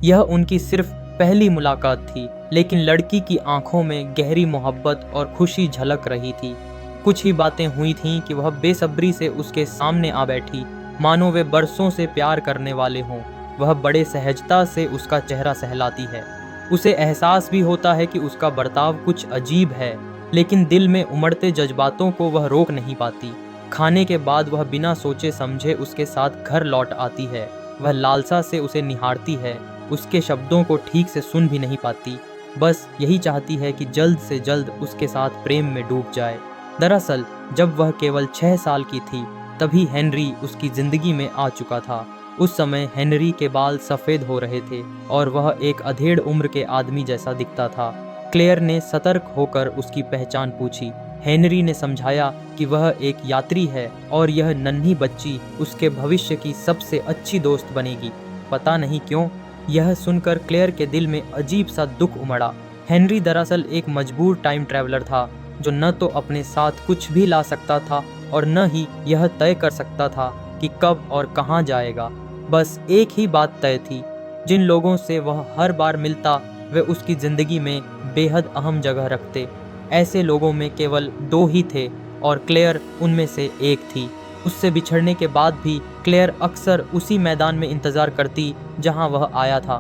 यह उनकी सिर्फ पहली मुलाकात थी, लेकिन लड़की की आंखों में गहरी मोहब्बत और खुशी झलक रही थी। कुछ ही बातें हुई थीं कि वह बेसब्री से उसके सामने आ बैठी, मानो वे बरसों से प्यार करने वाले हों। वह बड़े सहजता से उसका चेहरा सहलाती है। उसे एहसास भी होता है कि उसका बर्ताव कुछ अजीब है, लेकिन दिल में उमड़ते जज्बातों को वह रोक नहीं पाती। खाने के बाद वह बिना सोचे समझे उसके साथ घर लौट आती है। वह लालसा से उसे निहारती है, उसके शब्दों को ठीक से सुन भी नहीं पाती। बस यही चाहती है कि जल्द से जल्द उसके साथ प्रेम में डूब जाए। दरअसल जब वह केवल 6 साल की थी, तभी हेनरी उसकी जिंदगी में आ चुका था। उस समय हेनरी के बाल सफ़ेद हो रहे थे और वह एक अधेड़ उम्र के आदमी जैसा दिखता था। क्लेयर ने सतर्क होकर उसकी पहचान पूछी। हेनरी ने समझाया कि वह एक यात्री है और यह नन्ही बच्ची उसके भविष्य की सबसे अच्छी दोस्त बनेगी। पता नहीं क्यों, यह सुनकर क्लेयर के दिल में अजीब सा दुख उमड़ा। हेनरी दरअसल एक मजबूर टाइम ट्रैवलर था, जो न तो अपने साथ कुछ भी ला सकता था और न ही यह तय कर सकता था कि कब और कहाँ जाएगा। बस एक ही बात तय थी, जिन लोगों से वह हर बार मिलता वे उसकी ज़िंदगी में बेहद अहम जगह रखते। ऐसे लोगों में केवल 2 ही थे और क्लेयर उनमें से एक थी। उससे बिछड़ने के बाद भी क्लेयर अक्सर उसी मैदान में इंतज़ार करती जहां वह आया था।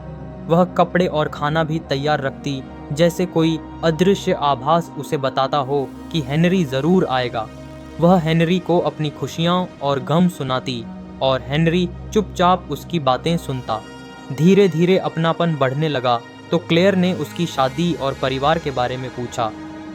वह कपड़े और खाना भी तैयार रखती, जैसे कोई अदृश्य आभास उसे बताता हो कि हेनरी ज़रूर आएगा। वह हेनरी को अपनी खुशियाँ और गम सुनाती और हेनरी चुपचाप उसकी बातें सुनता। धीरे धीरे अपनापन बढ़ने लगा तो क्लेयर ने उसकी शादी और परिवार के बारे में पूछा।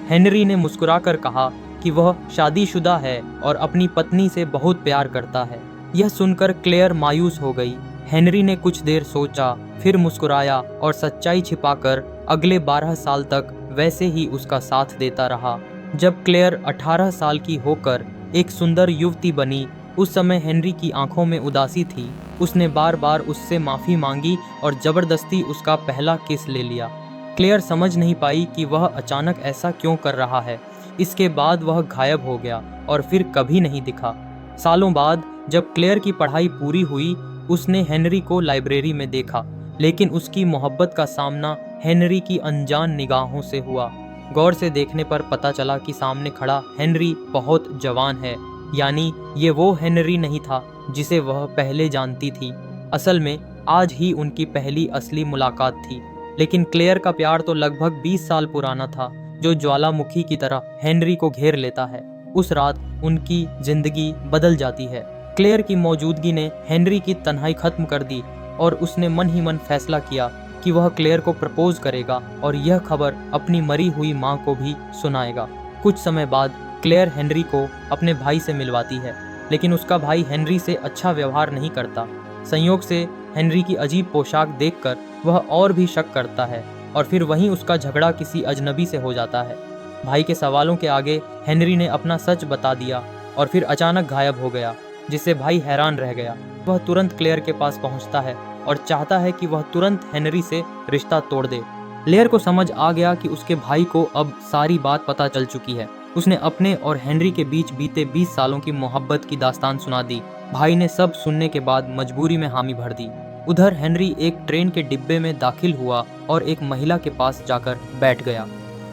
हेनरी ने मुस्कुराकर कहा कि वह शादीशुदा है और अपनी पत्नी से बहुत प्यार करता है। यह सुनकर क्लेयर मायूस हो गई। हेनरी ने कुछ देर सोचा, फिर मुस्कुराया और सच्चाई छिपाकर अगले 12 साल तक वैसे ही उसका साथ देता रहा। जब क्लेयर 18 साल की होकर एक सुंदर युवती बनी, उस समय हेनरी की आंखों में उदासी थी। उसने बार बार उससे माफ़ी मांगी और ज़बरदस्ती उसका पहला किस ले लिया। क्लेयर समझ नहीं पाई कि वह अचानक ऐसा क्यों कर रहा है। इसके बाद वह गायब हो गया और फिर कभी नहीं दिखा। सालों बाद जब क्लेयर की पढ़ाई पूरी हुई, उसने हेनरी को लाइब्रेरी में देखा, लेकिन उसकी मोहब्बत का सामना हेनरी की अनजान निगाहों से हुआ। गौर से देखने पर पता चला कि सामने खड़ा हेनरी बहुत जवान है, यानी ये वो हेनरी नहीं था जिसे वह पहले जानती थी। असल में आज ही उनकी पहली असली मुलाकात थी, लेकिन क्लेयर का प्यार तो लगभग 20 साल पुराना था, जो ज्वालामुखी की तरह हेनरी को घेर लेता है। उस रात उनकी जिंदगी बदल जाती है। क्लेयर की मौजूदगी ने हेनरी की तन्हाई खत्म कर दी और उसने मन ही मन फैसला किया कि वह क्लेयर को प्रपोज करेगा और यह खबर अपनी मरी हुई माँ को भी सुनाएगा। कुछ समय बाद क्लेयर हेनरी को अपने भाई से मिलवाती है, लेकिन उसका भाई हेनरी से अच्छा व्यवहार नहीं करता। संयोग से हेनरी की अजीब पोशाक देखकर वह और भी शक करता है और फिर वहीं उसका झगड़ा किसी अजनबी से हो जाता है। भाई के सवालों के आगे हेनरी ने अपना सच बता दिया और फिर अचानक गायब हो गया, जिससे भाई हैरान रह गया। वह तुरंत क्लेयर के पास पहुंचता है और चाहता है कि वह तुरंत हेनरी से रिश्ता तोड़ दे। क्लेयर को समझ आ गया कि उसके भाई को अब सारी बात पता चल चुकी है। उसने अपने और हेनरी के बीच बीते 20 सालों की मोहब्बत की दास्तान सुना दी। भाई ने सब सुनने के बाद मजबूरी में हामी भर दी। उधर हेनरी एक ट्रेन के डिब्बे में दाखिल हुआ और एक महिला के पास जाकर बैठ गया।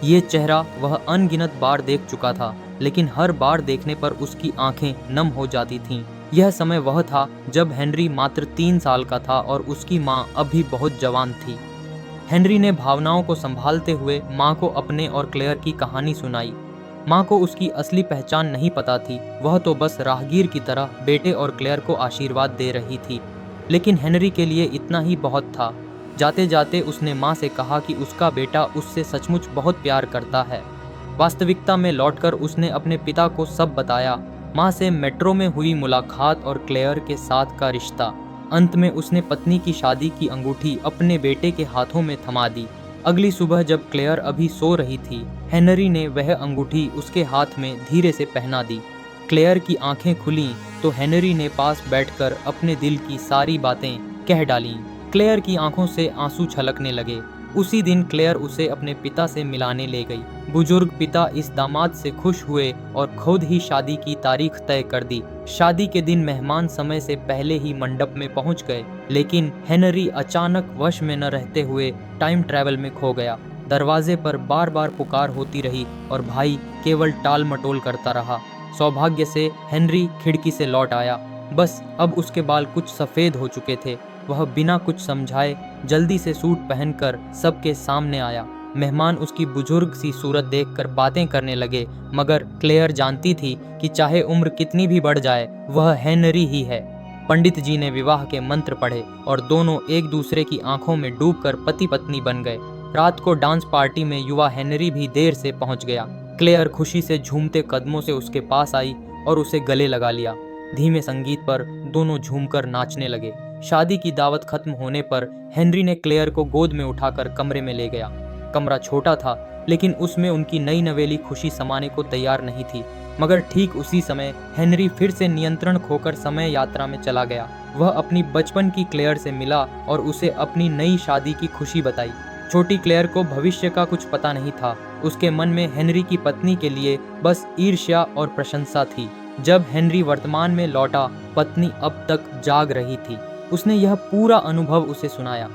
ये चेहरा वह अनगिनत बार देख चुका था, लेकिन हर बार देखने पर उसकी आंखें नम हो जाती थीं। यह समय वह था जब हेनरी मात्र 3 साल का था और उसकी माँ अभी बहुत जवान थी। हेनरी ने भावनाओं को संभालते हुए माँ को अपने और क्लेयर की कहानी सुनाई। माँ को उसकी असली पहचान नहीं पता थी, वह तो बस राहगीर की तरह बेटे और क्लेयर को आशीर्वाद दे रही थी। लेकिन हेनरी के लिए इतना ही बहुत था। जाते जाते उसने माँ से कहा कि उसका बेटा उससे सचमुच बहुत प्यार करता है। वास्तविकता में लौटकर उसने अपने पिता को सब बताया, माँ से मेट्रो में हुई मुलाकात और क्लेयर के साथ का रिश्ता। अंत में उसने पत्नी की शादी की अंगूठी अपने बेटे के हाथों में थमा दी। अगली सुबह जब क्लेयर अभी सो रही थी, हेनरी ने वह अंगूठी उसके हाथ में धीरे से पहना दी। क्लेयर की आंखें खुलीं तो हेनरी ने पास बैठकर अपने दिल की सारी बातें कह डालीं। क्लेयर की आंखों से आंसू छलकने लगे। उसी दिन क्लेयर उसे अपने पिता से मिलाने ले गई। बुजुर्ग पिता इस दामाद से खुश हुए और खुद ही शादी की तारीख तय कर दी। शादी के दिन मेहमान समय से पहले ही मंडप में पहुंच गए, लेकिन हेनरी अचानक वश में न रहते हुए टाइम ट्रैवल में खो गया। दरवाजे पर बार बार पुकार होती रही और भाई केवल टाल मटोल करता रहा। सौभाग्य से हेनरी खिड़की से लौट आया। बस अब उसके बाल कुछ सफेद हो चुके थे। वह बिना कुछ समझाए जल्दी से सूट पहनकर सबके सामने आया। मेहमान उसकी बुजुर्ग सी सूरत देखकर बातें करने लगे, मगर क्लेयर जानती थी कि चाहे उम्र कितनी भी बढ़ जाए, वह हेनरी ही है। पंडित जी ने विवाह के मंत्र पढ़े और दोनों एक दूसरे की आंखों में डूबकर पति पत्नी बन गए। रात को डांस पार्टी में युवा हेनरी भी देर से पहुंच गया। क्लेयर खुशी से झूमते कदमों से उसके पास आई और उसे गले लगा लिया। धीमे संगीत पर दोनों झूमकर नाचने लगे। शादी की दावत खत्म होने पर हेनरी ने क्लेयर को गोद में उठाकर कमरे में ले गया। कमरा छोटा था, लेकिन उसमें उनकी नई नवेली खुशी समाने को तैयार नहीं थी। मगर ठीक उसी समय हेनरी फिर से नियंत्रण खोकर समय यात्रा में चला गया। वह अपनी बचपन की क्लेयर से मिला और उसे अपनी नई शादी की खुशी बताई। छोटी क्लेयर को भविष्य का कुछ पता नहीं था। उसके मन में हेनरी की पत्नी के लिए बस ईर्ष्या और प्रशंसा थी। जब हेनरी वर्तमान में लौटा, पत्नी अब तक जाग रही थी। उसने यह पूरा अनुभव उसे सुनाया।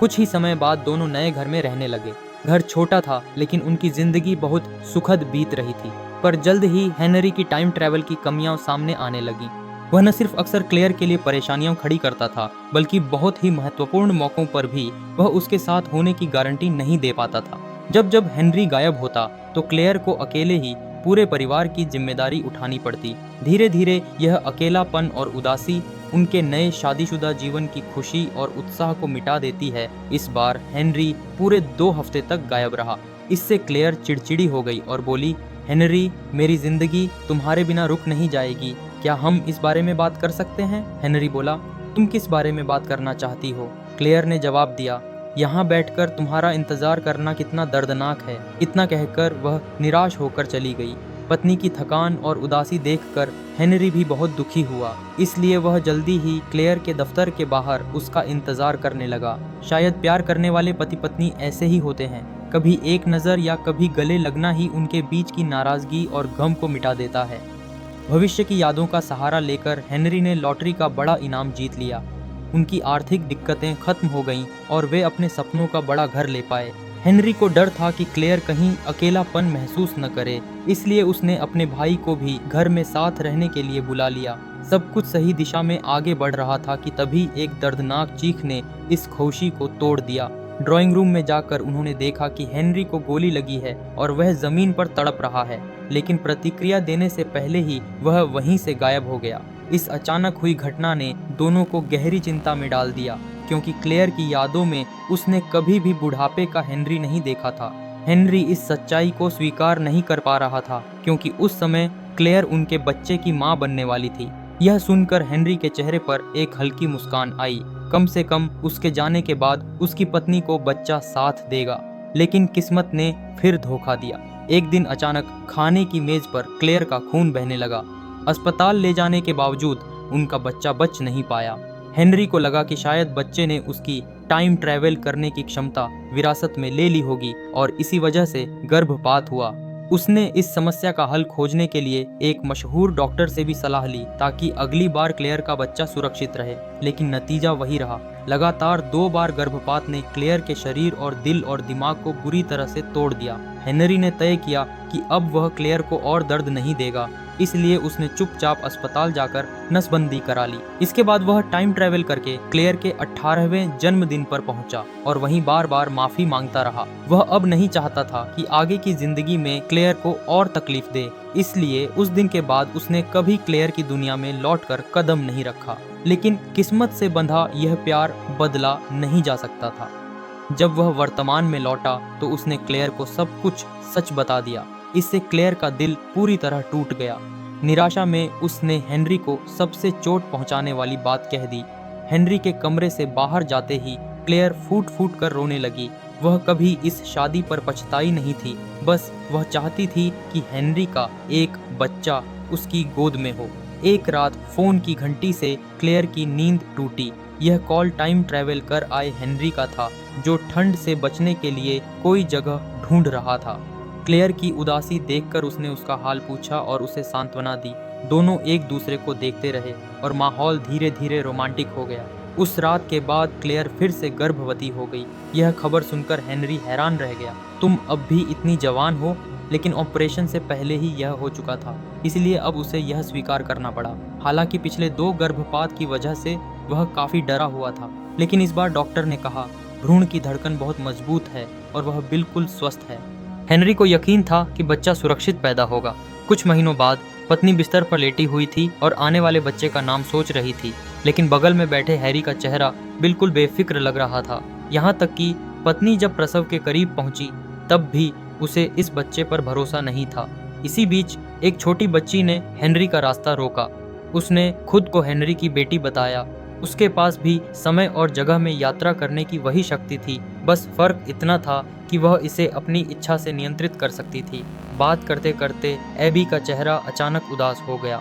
कुछ ही समय बाद दोनों नए घर में रहने लगे। घर छोटा था, लेकिन उनकी जिंदगी बहुत सुखद बीत रही थी। पर जल्द ही हेनरी की टाइम ट्रैवल की कमियां सामने आने लगी। वह न सिर्फ अक्सर क्लेयर के लिए परेशानियां खड़ी करता था, बल्कि बहुत ही महत्वपूर्ण मौकों पर भी वह उसके साथ होने की गारंटी नहीं दे पाता था। जब जब हेनरी गायब होता, तो क्लेयर को अकेले ही पूरे परिवार की जिम्मेदारी उठानी पड़ती। धीरे धीरे यह अकेलापन और उदासी उनके नए शादीशुदा जीवन की खुशी और उत्साह को मिटा देती है। इस बार हेनरी पूरे 2 हफ्ते तक गायब रहा। इससे क्लेयर चिड़चिड़ी हो गई और बोली, हेनरी, मेरी जिंदगी तुम्हारे बिना रुक नहीं जाएगी। क्या हम इस बारे में बात कर सकते हैं? हेनरी बोला, तुम किस बारे में बात करना चाहती हो? क्लेयर ने जवाब दिया, यहाँ बैठकर तुम्हारा इंतजार करना कितना दर्दनाक है। इतना कहकर वह निराश होकर चली गई। पत्नी की थकान और उदासी देखकर हेनरी भी बहुत दुखी हुआ, इसलिए वह जल्दी ही क्लेयर के दफ्तर के बाहर उसका इंतजार करने लगा। शायद प्यार करने वाले पति पत्नी ऐसे ही होते हैं। कभी एक नज़र या कभी गले लगना ही उनके बीच की नाराजगी और गम को मिटा देता है। भविष्य की यादों का सहारा लेकर हेनरी ने लॉटरी का बड़ा इनाम जीत लिया। उनकी आर्थिक दिक्कतें खत्म हो गईं और वे अपने सपनों का बड़ा घर ले पाए। हेनरी को डर था कि क्लेयर कहीं अकेलापन महसूस न करे, इसलिए उसने अपने भाई को भी घर में साथ रहने के लिए बुला लिया। सब कुछ सही दिशा में आगे बढ़ रहा था कि तभी एक दर्दनाक चीख ने इस खुशी को तोड़ दिया। ड्राइंग रूम में जाकर उन्होंने देखा कि हेनरी को गोली लगी है और वह जमीन पर तड़प रहा है, लेकिन प्रतिक्रिया देने से पहले ही वह वहीं से गायब हो गया। इस अचानक हुई घटना ने दोनों को गहरी चिंता में डाल दिया, क्योंकि क्लेयर की यादों में उसने कभी भी बुढ़ापे का हेनरी नहीं देखा था। हेनरी इस सच्चाई को स्वीकार नहीं कर पा रहा था, क्योंकि उस समय क्लेयर उनके बच्चे की मां बनने वाली थी। यह सुनकर हेनरी के चेहरे पर एक हल्की मुस्कान आई। कम से कम उसके जाने के बाद उसकी पत्नी को बच्चा साथ देगा। लेकिन किस्मत ने फिर धोखा दिया। एक दिन अचानक खाने की मेज पर क्लेयर का खून बहने लगा। अस्पताल ले जाने के बावजूद उनका बच्चा बच नहीं पाया। हेनरी को लगा कि शायद बच्चे ने उसकी टाइम ट्रैवल करने की क्षमता विरासत में ले ली होगी और इसी वजह से गर्भपात हुआ। उसने इस समस्या का हल खोजने के लिए एक मशहूर डॉक्टर से भी सलाह ली, ताकि अगली बार क्लेयर का बच्चा सुरक्षित रहे। लेकिन नतीजा वही रहा। लगातार 2 बार गर्भपात ने क्लेयर के शरीर और दिल और दिमाग को बुरी तरह से तोड़ दिया। हेनरी ने तय किया कि अब वह क्लेयर को और दर्द नहीं देगा, इसलिए उसने चुपचाप अस्पताल जाकर नसबंदी करा ली। इसके बाद वह टाइम ट्रैवल करके क्लेयर के 18वें जन्मदिन पर पहुंचा और वहीं बार बार माफी मांगता रहा। वह अब नहीं चाहता था कि आगे की जिंदगी में क्लेयर को और तकलीफ दे, इसलिए उस दिन के बाद उसने कभी क्लेयर की दुनिया में लौटकर कदम नहीं रखा। लेकिन किस्मत से बंधा यह प्यार बदला नहीं जा सकता था। जब वह वर्तमान में लौटा तो उसने क्लेयर को सब कुछ सच बता दिया। इससे क्लेयर का दिल पूरी तरह टूट गया। निराशा में उसने हेनरी को सबसे चोट पहुंचाने वाली बात कह दी। हेनरी के कमरे से बाहर जाते ही क्लेयर फूट फूट कर रोने लगी। वह कभी इस शादी पर पछताई नहीं थी, बस वह चाहती थी कि हेनरी का एक बच्चा उसकी गोद में हो। एक रात फोन की घंटी से क्लेयर की नींद टूटी। यह कॉल टाइम ट्रैवल कर आए हेनरी का था, जो ठंड से बचने के लिए कोई जगह ढूंढ रहा था। क्लेयर की उदासी देखकर उसने उसका हाल पूछा और उसे सांत्वना दी। दोनों एक दूसरे को देखते रहे और माहौल धीरे धीरे रोमांटिक हो गया। उस रात के बाद क्लेयर फिर से गर्भवती हो गई। यह खबर सुनकर हेनरी हैरान रह गया। तुम अब भी इतनी जवान हो, लेकिन ऑपरेशन से पहले ही यह हो चुका था, इसलिए अब उसे यह स्वीकार करना पड़ा। हालांकि पिछले 2 गर्भपात की वजह से वह काफी डरा हुआ था, लेकिन इस बार डॉक्टर ने कहा भ्रूण की धड़कन बहुत मजबूत है और वह बिल्कुल स्वस्थ है। हेनरी को यकीन था कि बच्चा सुरक्षित पैदा होगा। कुछ महीनों बाद पत्नी बिस्तर पर लेटी हुई थी और आने वाले बच्चे का नाम सोच रही थी, लेकिन बगल में बैठे हैरी का चेहरा बिल्कुल बेफिक्र लग रहा था। यहाँ तक कि पत्नी जब प्रसव के करीब पहुंची तब भी उसे इस बच्चे पर भरोसा नहीं था। इसी बीच एक छोटी बच्ची ने हेनरी का रास्ता रोका। उसने खुद को हेनरी की बेटी बताया। उसके पास भी समय और जगह में यात्रा करने की वही शक्ति थी, बस फर्क इतना था कि वह इसे अपनी इच्छा से नियंत्रित कर सकती थी। बात करते करते एबी का चेहरा अचानक उदास हो गया।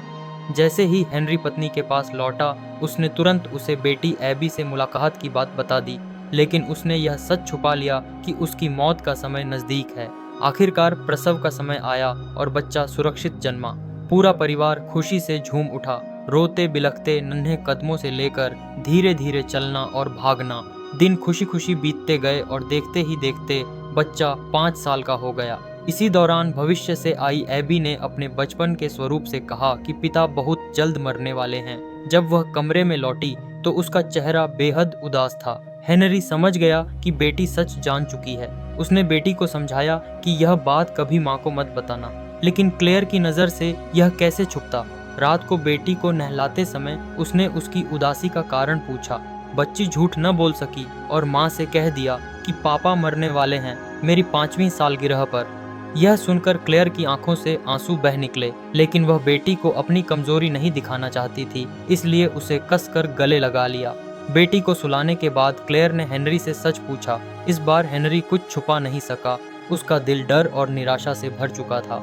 जैसे ही हेनरी पत्नी के पास लौटा, उसने तुरंत उसे बेटी एबी से मुलाकात की बात बता दी, लेकिन उसने यह सच छुपा लिया कि उसकी मौत का समय नजदीक है। आखिरकार प्रसव का समय आया और बच्चा सुरक्षित जन्मा। पूरा परिवार खुशी से झूम उठा। रोते बिलखते नन्हे कदमों से लेकर धीरे धीरे चलना और भागना। दिन खुशी खुशी बीतते गए और देखते ही देखते बच्चा 5 साल का हो गया। इसी दौरान भविष्य से आई एबी ने अपने बचपन के स्वरूप से कहा कि पिता बहुत जल्द मरने वाले हैं। जब वह कमरे में लौटी तो उसका चेहरा बेहद उदास था। हेनरी समझ गया कि बेटी सच जान चुकी है। उसने बेटी को समझाया कि यह बात कभी माँ को मत बताना, लेकिन क्लेयर की नज़र से यह कैसे छुपता। रात को बेटी को नहलाते समय उसने उसकी उदासी का कारण पूछा। बच्ची झूठ न बोल सकी और माँ से कह दिया कि पापा मरने वाले हैं मेरी 5वीं सालगिरह पर। यह सुनकर क्लेयर की आंखों से आंसू बह निकले, लेकिन वह बेटी को अपनी कमजोरी नहीं दिखाना चाहती थी, इसलिए उसे कसकर गले लगा लिया। बेटी को सुलाने के बाद क्लेयर ने हेनरी से सच पूछा। इस बार हेनरी कुछ छुपा नहीं सका। उसका दिल डर और निराशा से भर चुका था।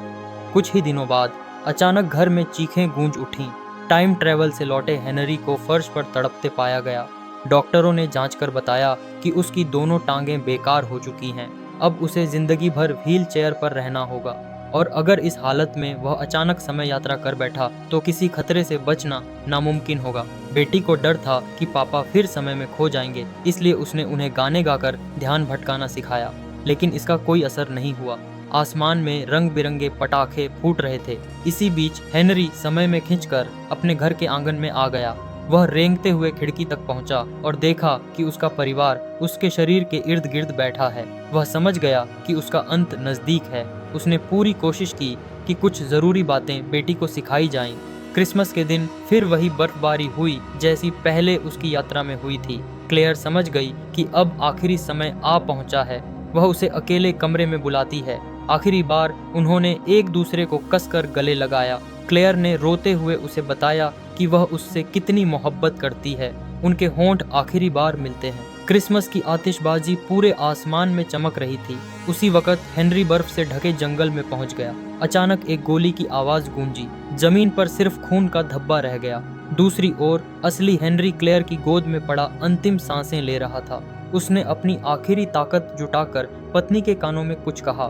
कुछ ही दिनों बाद अचानक घर में चीखें गूंज उठीं। टाइम ट्रैवल से लौटे हेनरी को फर्श पर तड़पते पाया गया। डॉक्टरों ने जांच कर बताया कि उसकी दोनों टांगें बेकार हो चुकी हैं। अब उसे जिंदगी भर व्हील चेयर पर रहना होगा, और अगर इस हालत में वह अचानक समय यात्रा कर बैठा तो किसी खतरे से बचना नामुमकिन होगा। बेटी को डर था कि पापा फिर समय में खो जाएंगे, इसलिए उसने उन्हें गाने गाकर ध्यान भटकाना सिखाया, लेकिन इसका कोई असर नहीं हुआ। आसमान में रंग बिरंगे पटाखे फूट रहे थे। इसी बीच हेनरी समय में खिंचकर अपने घर के आंगन में आ गया। वह रेंगते हुए खिड़की तक पहुंचा और देखा कि उसका परिवार उसके शरीर के इर्द गिर्द बैठा है। वह समझ गया कि उसका अंत नजदीक है। उसने पूरी कोशिश की कि कुछ जरूरी बातें बेटी को सिखाई जाएं। क्रिसमस के दिन फिर वही बर्फबारी हुई जैसी पहले उसकी यात्रा में हुई थी। क्लेयर समझ गई कि अब आखिरी समय आ पहुंचा है। वह उसे अकेले कमरे में बुलाती है। आखिरी बार उन्होंने एक दूसरे को कसकर गले लगाया। क्लेयर ने रोते हुए उसे बताया कि वह उससे कितनी मोहब्बत करती है। उनके होंठ आखिरी बार मिलते हैं। क्रिसमस की आतिशबाजी पूरे आसमान में चमक रही थी। उसी वक्त हेनरी बर्फ से ढके जंगल में पहुंच गया। अचानक एक गोली की आवाज गूंजी। जमीन पर सिर्फ खून का धब्बा रह गया। दूसरी ओर असली हेनरी क्लेयर की गोद में पड़ा अंतिम सांसें ले रहा था। उसने अपनी आखिरी ताकत जुटाकर पत्नी के कानों में कुछ कहा।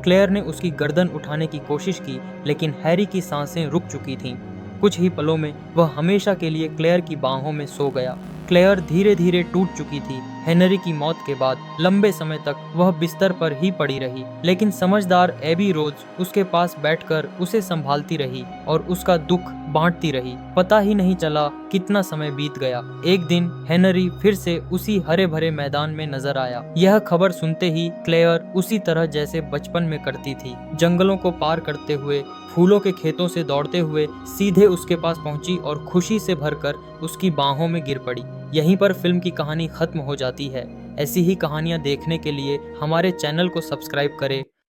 क्लेयर ने उसकी गर्दन उठाने की कोशिश की, लेकिन हैरी की सांसें रुक चुकी थीं। कुछ ही पलों में वह हमेशा के लिए क्लेयर की बाहों में सो गया। क्लेयर धीरे धीरे टूट चुकी थी। हेनरी की मौत के बाद लंबे समय तक वह बिस्तर पर ही पड़ी रही, लेकिन समझदार एबी रोज उसके पास बैठकर उसे संभालती रही और उसका दुख बांटती रही। पता ही नहीं चला कितना समय बीत गया। एक दिन हेनरी फिर से उसी हरे भरे मैदान में नजर आया। यह खबर सुनते ही क्लेयर उसी तरह जैसे बचपन में करती थी, जंगलों को पार करते हुए, फूलों के खेतों से दौड़ते हुए सीधे उसके पास पहुंची और खुशी से भरकर उसकी बाहों में गिर पड़ी। यहीं पर फिल्म की कहानी खत्म हो जाती है। ऐसी ही कहानियां देखने के लिए हमारे चैनल को सब्सक्राइब करें